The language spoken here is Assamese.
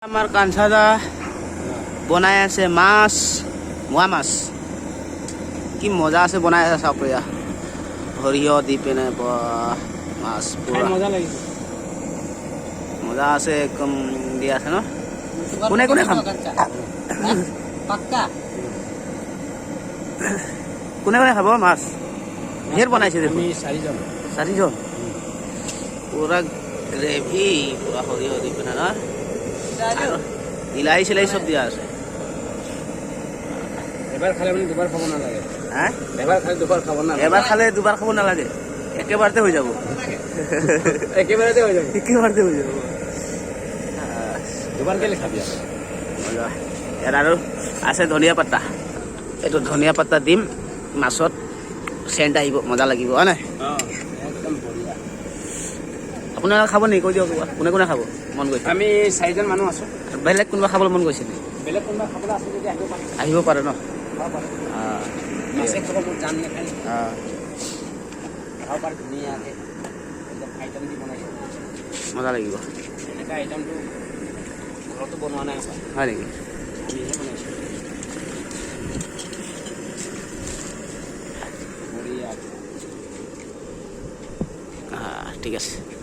আমাৰ কাঞ্চাদা বনাই আছে মাছ মোৱা মাছ কি মজা আছে বনাই আছে চাওক এয়া সৰিয়হ দি পিনে মাছ পুৰা মজা লাগিছে মজা আছে একদম দি আছে ন কোনে কোনে খাম পাক্কা কোনে কোনে খাব মাছ ঢেৰ বনাইছে দেখোন আমি চাৰিজন পুৰা গ্ৰেভি পুৰা সৰিয়হ দি পিনে ন বিলাহী চিলাহী চব দিয়া আছে এবাৰ খালে মানে দুবাৰ খাব নালাগে হা এবাৰ খালে দুবাৰ খাব নালাগে এবাৰ খালে দুবাৰ খাব নালাগে একেবাৰতে হৈ যাব একেবাৰতে হৈ যাব একেবাৰতে হৈ যাব দুবাৰ কেলে খাবি মজা ইয়াত আৰু আছে ধনিয়া পাত্তা এইটো ধনিয়া পাত্তা দিম মাছত চেণ্ট আহিব মজা লাগিব হয় নাই একদম বঢ়িয়া আপোনালোকে খাব নেকি কৈ দিয়ক কোনে কোনে খাব মন গৈছে আমি চাৰিজন মানুহ আছো বেলেগ কোনোবা খাবলৈ মন গৈছে নেকি বেলেগ কোনোবা খাবলৈ আছে যদি আহিব আহিব পাৰে পাৰে ন মাছে খাব মোৰ জান নাখায় খাব পাৰে ধুনীয়াকৈ একদম আইটেম দি বনাইছে মজা লাগিব এনেকুৱা আইটেমটো ঘৰতো বনোৱা নাই হয় নেকি আমিহে বনাইছোঁ বঢ়িয়া ঠিক আছে